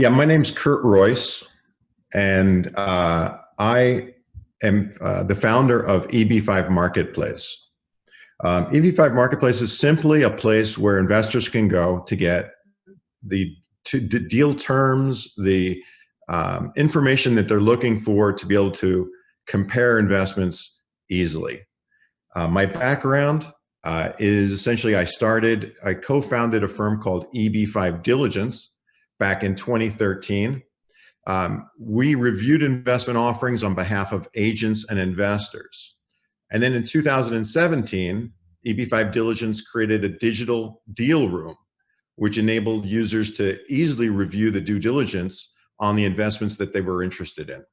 Yeah, my name's Kurt Royce, and I am the founder of EB5 Marketplace. EB5 Marketplace is simply a place where investors can go to get the deal terms, the information that they're looking for to be able to compare investments easily. My background is essentially I co-founded a firm called EB5 Diligence back in 2013. We reviewed investment offerings on behalf of agents and investors. And then in 2017, EB5 Diligence created a digital deal room, which enabled users to easily review the due diligence on the investments that they were interested in.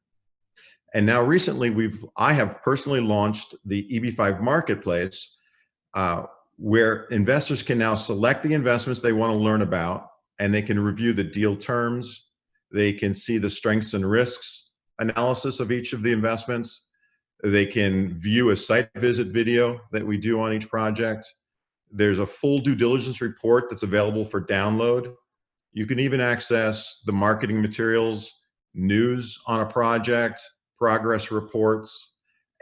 And now recently, I have personally launched the EB5 Marketplace, where investors can now select the investments they want to learn about, and they can review the deal terms. They can see the strengths and risks analysis of each of the investments. They can view a site visit video that we do on each project. There's a full due diligence report that's available for download. You can even access the marketing materials, news on a project, progress reports,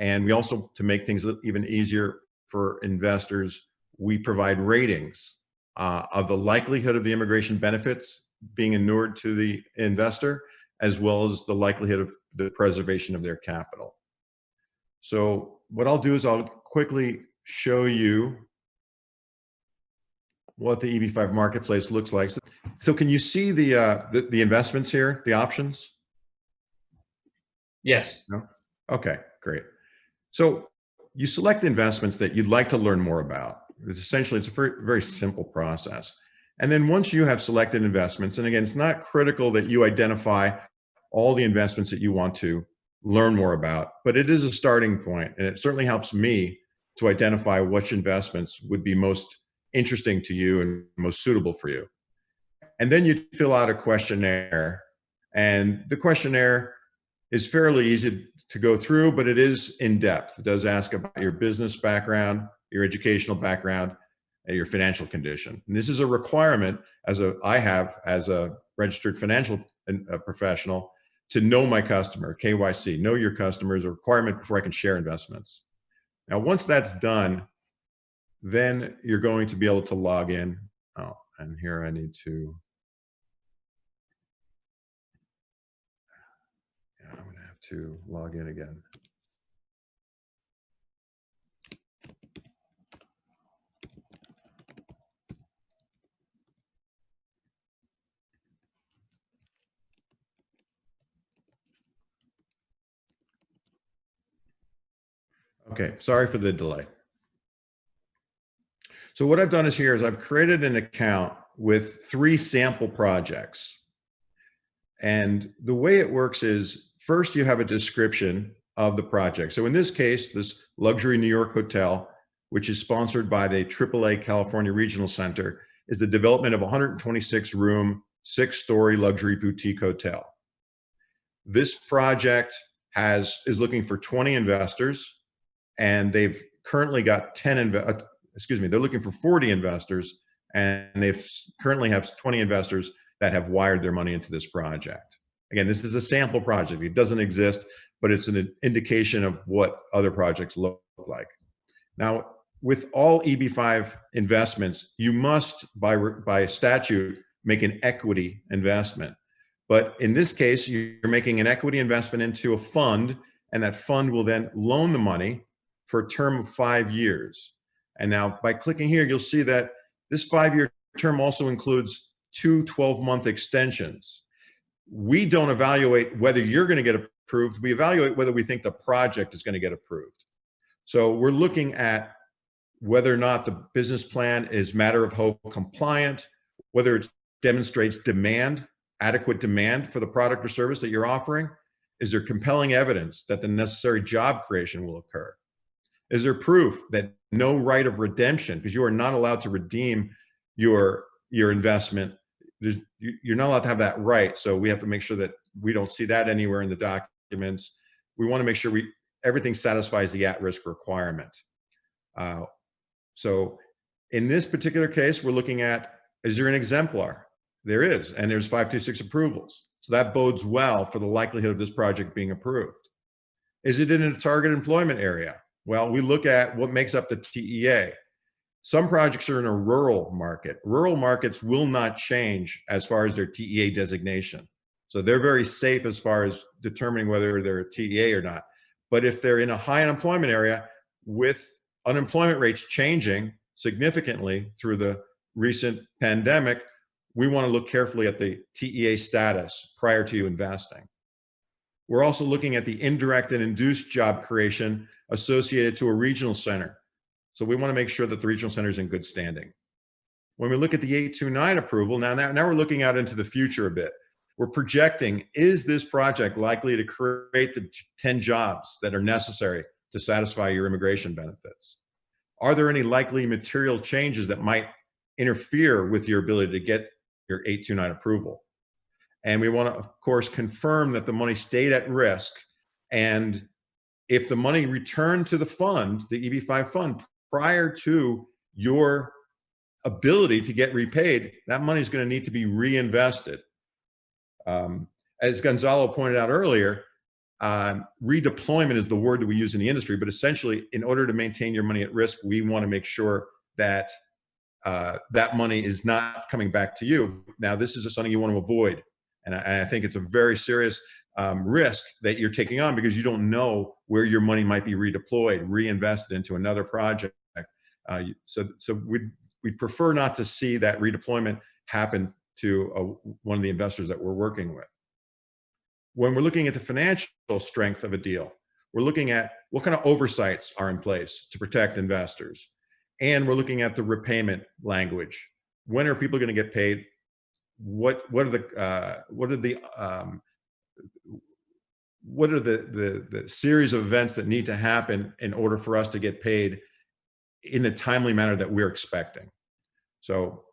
and we also, to make things even easier for investors, we provide ratings of the likelihood of the immigration benefits being inured to the investor, as well as the likelihood of the preservation of their capital. So what I'll do is I'll quickly show you what the EB5 Marketplace looks like. So can you see the investments here, the options? Yes. No? Okay, great. So you select the investments that you'd like to learn more about. It's a very, very simple process. And then once you have selected investments, and again, it's not critical that you identify all the investments that you want to learn more about, but it is a starting point, and it certainly helps me to identify which investments would be most interesting to you and most suitable for you. And then you fill out a questionnaire, and the questionnaire is fairly easy to go through, but it is in depth. It does ask about your business background, your educational background, and your financial condition. And this is a requirement I have as a registered financial professional to know my customer, KYC, know your customer is a requirement before I can share investments. Now, once that's done, then you're going to be able to log in. Oh, and here I need to, I'm gonna have to log in again. Okay, sorry for the delay. So what I've done is I've created an account with 3 sample projects. And the way it works is, first you have a description of the project. So in this case, this luxury New York hotel, which is sponsored by the AAA California Regional Center, is the development of a 126-room, 6-story luxury boutique hotel. This project is looking for 20 investors, and they've currently got they're looking for 40 investors, and they've currently have 20 investors that have wired their money into this project. Again, this is a sample project. It doesn't exist, but it's an indication of what other projects look like. Now, with all EB5 investments, you must, by statute, make an equity investment. But in this case, you're making an equity investment into a fund, and that fund will then loan the money for a term of 5 years. And now by clicking here, you'll see that this 5-year term also includes 2 12-month extensions. We don't evaluate whether you're going to get approved. We evaluate whether we think the project is going to get approved. So we're looking at whether or not the business plan is matter of hope compliant, whether it demonstrates demand, adequate demand for the product or service that you're offering. Is there compelling evidence that the necessary job creation will occur? Is there proof that no right of redemption, because you are not allowed to redeem your investment, you're not allowed to have that right. So we have to make sure that we don't see that anywhere in the documents. We want to make sure everything satisfies the at-risk requirement. So in this particular case, we're looking at, is there an exemplar? There is, and there's 526 approvals. So that bodes well for the likelihood of this project being approved. Is it in a target employment area? Well, we look at what makes up the TEA. Some projects are in a rural market. Rural markets will not change as far as their TEA designation. So they're very safe as far as determining whether they're a TEA or not. But if they're in a high unemployment area with unemployment rates changing significantly through the recent pandemic, we want to look carefully at the TEA status prior to you investing. We're also looking at the indirect and induced job creation associated to a regional center. So we want to make sure that the regional center is in good standing. When we look at the 829 approval, now we're looking out into the future a bit. We're projecting, is this project likely to create the 10 jobs that are necessary to satisfy your immigration benefits? Are there any likely material changes that might interfere with your ability to get your 829 approval? And we want to, of course, confirm that the money stayed at risk. And if the money returned to the fund, the EB5 fund, prior to your ability to get repaid, that money is going to need to be reinvested. As Gonzalo pointed out earlier, redeployment is the word that we use in the industry, but essentially, in order to maintain your money at risk, we want to make sure that that money is not coming back to you. Now, this is something you want to avoid. And I think it's a very serious risk that you're taking on because you don't know where your money might be redeployed, reinvested into another project. So we'd prefer not to see that redeployment happen to one of the investors that we're working with. When we're looking at the financial strength of a deal, we're looking at what kind of oversights are in place to protect investors. And we're looking at the repayment language. When are people going to get paid? What are the series of events that need to happen in order for us to get paid in the timely manner that we're expecting? So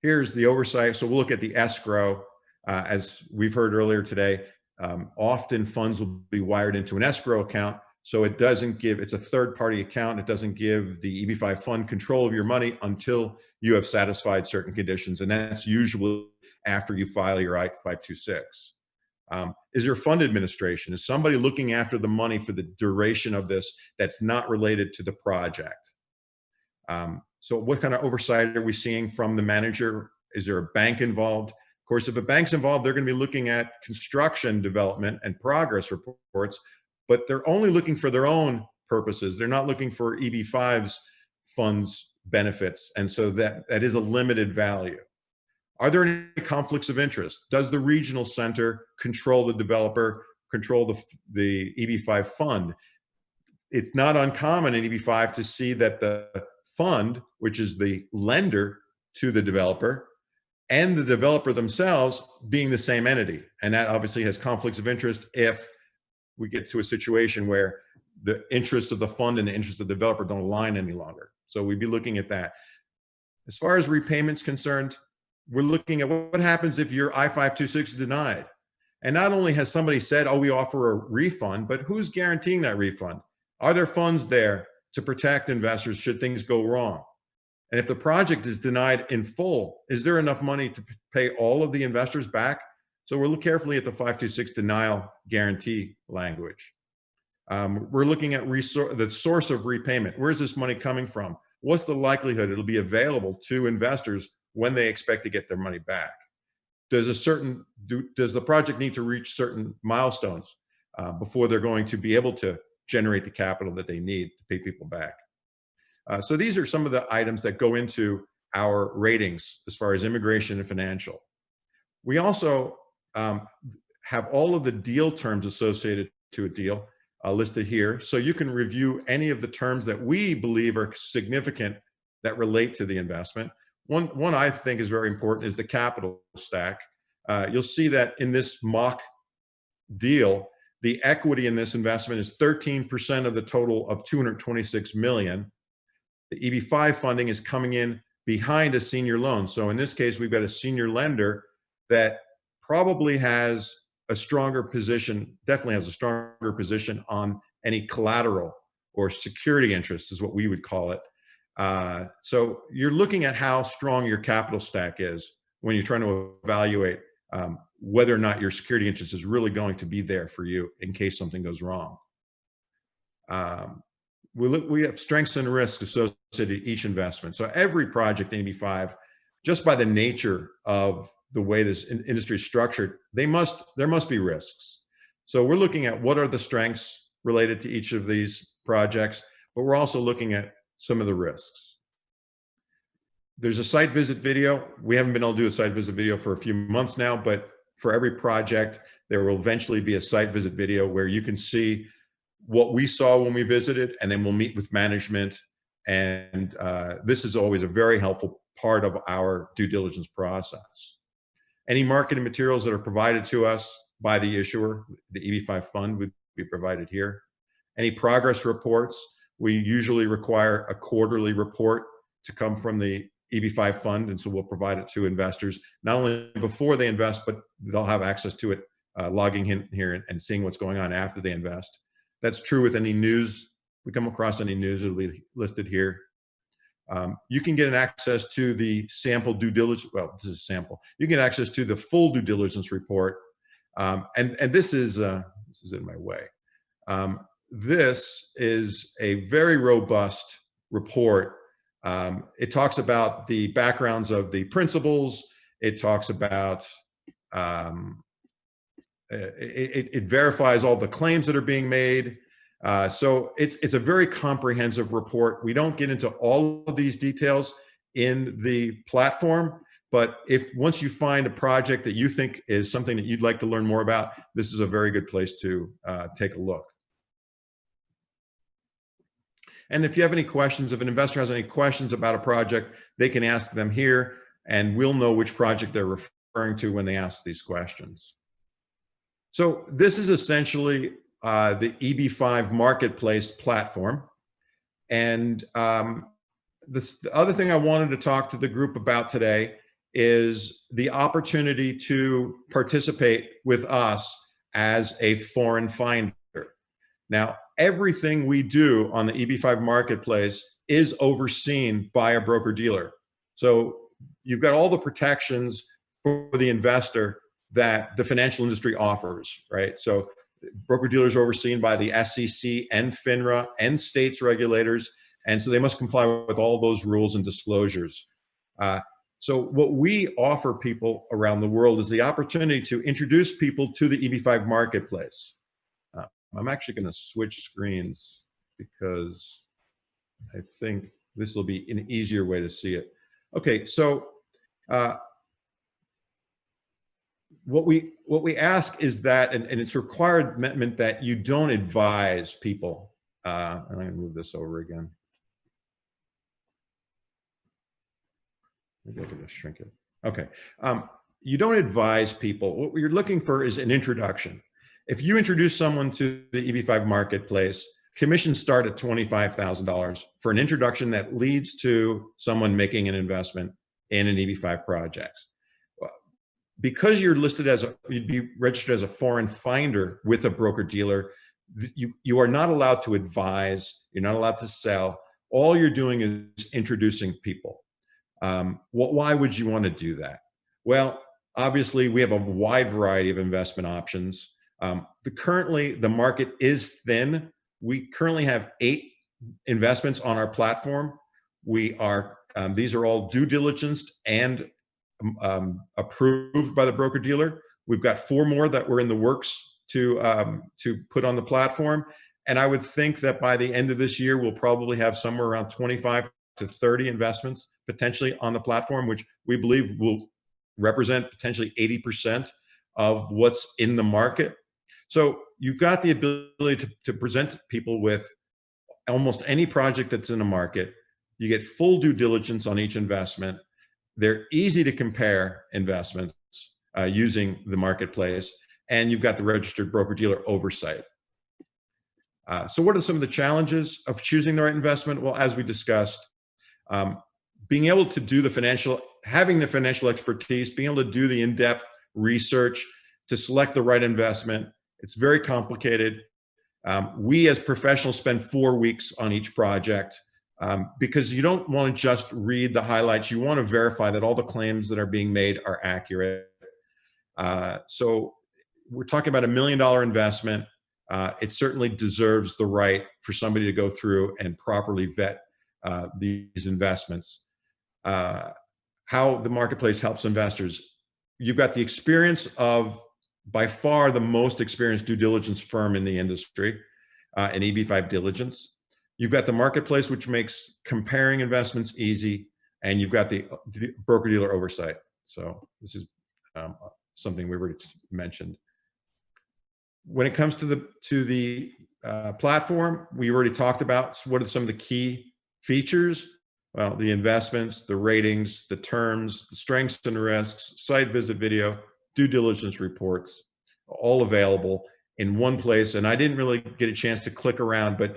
here's the oversight. So we'll look at the escrow. As we've heard earlier today, often funds will be wired into an escrow account. So it doesn't give, it's a third-party account. It doesn't give the EB5 fund control of your money until you have satisfied certain conditions. And that's usually after you file your I-526. Is there fund administration? Is somebody looking after the money for the duration of this that's not related to the project? So what kind of oversight are we seeing from the manager? Is there a bank involved? Of course, if a bank's involved, they're going to be looking at construction development and progress reports, but they're only looking for their own purposes. They're not looking for EB5's funds benefits. And so that is a limited value. Are there any conflicts of interest? Does the regional center control the developer, control the EB5 fund? It's not uncommon in EB5 to see that the fund, which is the lender to the developer, and the developer themselves being the same entity. And that obviously has conflicts of interest if we get to a situation where the interests of the fund and the interests of the developer don't align any longer. So we'd be looking at that. As far as repayments concerned, we're looking at what happens if your I-526 is denied. And not only has somebody said, oh, we offer a refund, but who's guaranteeing that refund? Are there funds there to protect investors should things go wrong? And if the project is denied in full, is there enough money to pay all of the investors back? So we'll look carefully at the 526 denial guarantee language. We're looking at the source of repayment. Where's this money coming from? What's the likelihood it'll be available to investors when they expect to get their money back? Does the project need to reach certain milestones before they're going to be able to generate the capital that they need to pay people back? So these are some of the items that go into our ratings as far as immigration and financial. We also have all of the deal terms associated to a deal listed here. So you can review any of the terms that we believe are significant that relate to the investment. One I think is very important is the capital stack. You'll see that in this mock deal, the equity in this investment is 13% of the total of 226 million. The EB5 funding is coming in behind a senior loan. So in this case, we've got a senior lender that probably has a stronger position, definitely has a stronger position on any collateral or security interest is what we would call it. So you're looking at how strong your capital stack is when you're trying to evaluate whether or not your security interest is really going to be there for you in case something goes wrong. We have strengths and risks associated with each investment. So every project in EB5, just by the nature of the way this industry is structured, there must be risks. So we're looking at what are the strengths related to each of these projects, but we're also looking at some of the risks. There's a site visit video. We haven't been able to do a site visit video for a few months now, but for every project, there will eventually be a site visit video where you can see what we saw when we visited, and then we'll meet with management. And this is always a very helpful part of our due diligence process. Any marketing materials that are provided to us by the issuer, the EB5 fund, would be provided here. Any progress reports, we usually require a quarterly report to come from the EB5 fund, and so we'll provide it to investors, not only before they invest, but they'll have access to it, logging in here and seeing what's going on after they invest. That's true with any news. We come across any news, it'll be listed here. You can get an access to the sample due diligence, well, this is a sample. You can get access to the full due diligence report. And this is in my way. This is a very robust report. It talks about the backgrounds of the principals. It talks about, it verifies all the claims that are being made. So it's a very comprehensive report. We don't get into all of these details in the platform, but once you find a project that you think is something that you'd like to learn more about, this is a very good place to take a look. And if you have any questions, if an investor has any questions about a project, they can ask them here, and we'll know which project they're referring to when they ask these questions. So this is essentially the EB5 Marketplace platform. And the other thing I wanted to talk to the group about today is the opportunity to participate with us as a foreign finder. Now, everything we do on the EB5 Marketplace is overseen by a broker-dealer. So you've got all the protections for the investor that the financial industry offers, right? So broker-dealers are overseen by the SEC and FINRA and states regulators, and so they must comply with all those rules and disclosures. So what we offer people around the world is the opportunity to introduce people to the EB5 Marketplace. I'm actually going to switch screens because I think this will be an easier way to see it. Okay, so what we ask is that, and it's required commitment that you don't advise people. I'm going to move this over again. Maybe I can just shrink it. Okay, you don't advise people. What you're looking for is an introduction. If you introduce someone to the EB5 Marketplace, commissions start at $25,000 for an introduction that leads to someone making an investment in an EB5 project. Because you're listed as you'd be registered as a foreign finder with a broker-dealer, you are not allowed to advise, you're not allowed to sell. All you're doing is introducing people. Why would you want to do that? Well, obviously, we have a wide variety of investment options. Currently, the market is thin. We currently have 8 investments on our platform. These are all due diligenced and approved by the broker-dealer. We've got 4 more that we're in the works to put on the platform. And I would think that by the end of this year, we'll probably have somewhere around 25 to 30 investments potentially on the platform, which we believe will represent potentially 80% of what's in the market. So you've got the ability to present people with almost any project that's in the market. You get full due diligence on each investment. They're easy to compare investments using the marketplace, and you've got the registered broker-dealer oversight. So what are some of the challenges of choosing the right investment? Well, as we discussed, being able to do having the financial expertise, being able to do the in-depth research to select the right investment. It's very complicated. We as professionals spend 4 weeks on each project. because you don't want to just read the highlights. You want to verify that all the claims that are being made are accurate. So we're talking about $1 million investment. It certainly deserves the right for somebody to go through and properly vet these investments. How the marketplace helps investors. You've got the experience of, by far, the most experienced due diligence firm in the industry, an EB5 Diligence. You've got the marketplace, which makes comparing investments easy, and you've got the broker-dealer oversight. So this is something we already mentioned. When it comes to the platform, we already talked about what are some of the key features. Well, the investments, the ratings, the terms, the strengths and risks, site visit video, due diligence reports, all available in one place. And I didn't really get a chance to click around, but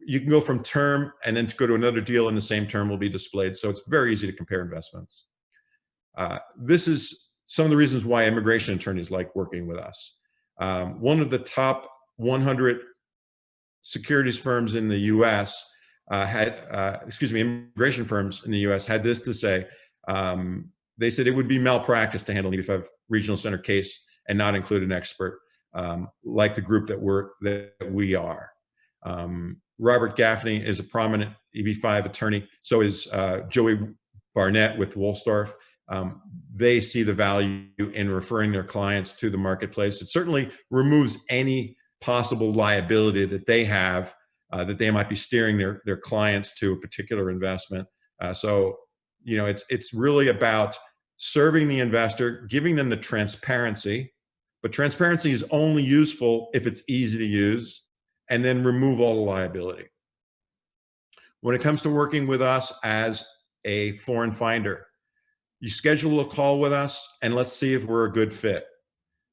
you can go from term and then to go to another deal and the same term will be displayed. So it's very easy to compare investments. This is some of the reasons why immigration attorneys like working with us. One of the top 100 securities firms in the US immigration firms in the US had this to say. They said it would be malpractice to handle an EB5 regional center case and not include an expert like the group that we are. Robert Gaffney is a prominent EB5 attorney. So is Joey Barnett with Woolstorff. They see the value in referring their clients to the marketplace. It certainly removes any possible liability that they have, that they might be steering their clients to a particular investment. So, you know, it's really about serving the investor, giving them the transparency, but transparency is only useful if it's easy to use, and then remove all the liability. When it comes to working with us as a foreign finder, you schedule a call with us and let's see if we're a good fit.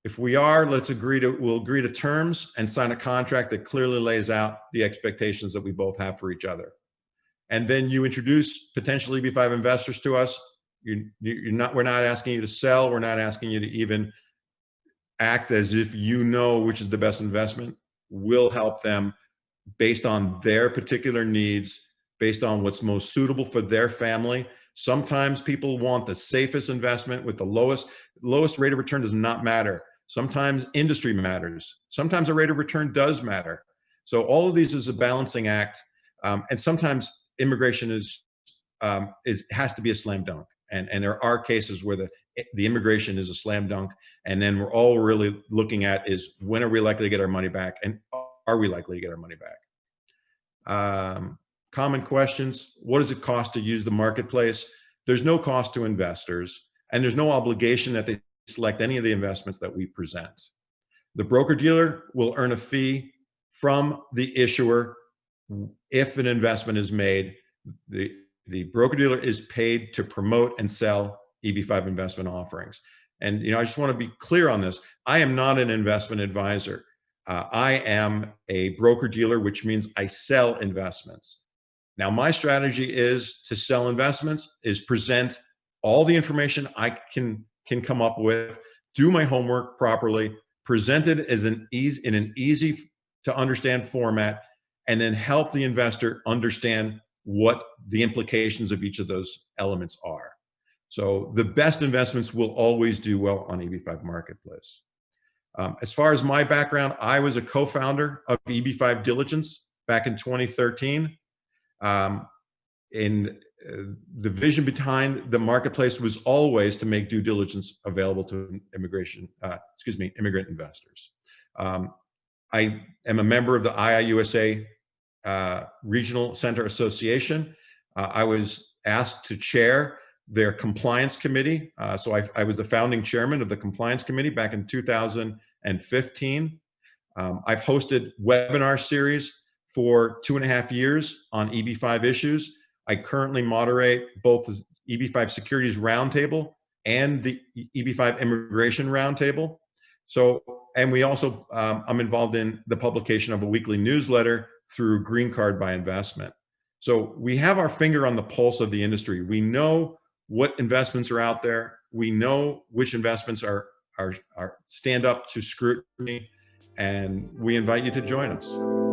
If we are, we'll agree to terms and sign a contract that clearly lays out the expectations that we both have for each other. And then you introduce potential EB5 investors to us. We're not asking you to sell. We're not asking you to even act as if you know which is the best investment. We'll help them based on their particular needs, based on what's most suitable for their family. Sometimes people want the safest investment with the lowest rate of return. Does not matter. Sometimes industry matters. Sometimes a rate of return does matter. So all of these is a balancing act. And sometimes immigration has to be a slam dunk. And there are cases where the immigration is a slam dunk. And then we're all really looking at is, when are we likely to get our money back? And are we likely to get our money back? Common questions. What does it cost to use the marketplace? There's no cost to investors, and there's no obligation that they select any of the investments that we present. The broker-dealer will earn a fee from the issuer if an investment is made. The broker-dealer is paid to promote and sell EB5 investment offerings. And I just want to be clear on this. I am not an investment advisor. I am a broker-dealer, which means I sell investments. Now, my strategy is to sell investments, is present all the information I can come up with, do my homework properly, present it as in an easy to understand format, and then help the investor understand what the implications of each of those elements are. So the best investments will always do well on EB5 Marketplace. As far as my background, I was a co-founder of EB5 Diligence back in 2013. The vision behind the marketplace was always to make due diligence available to immigrant investors. I am a member of the IIUSA Regional Center Association. I was asked to chair their compliance committee. So I was the founding chairman of the compliance committee back in 2015. I've hosted webinar series for 2.5 years on EB5 issues. I currently moderate both the EB5 Securities Roundtable and the EB5 Immigration Roundtable. So, and we also, I'm involved in the publication of a weekly newsletter through Green Card by Investment. So we have our finger on the pulse of the industry. We know what investments are out there. We know which investments are stand up to scrutiny, and we invite you to join us.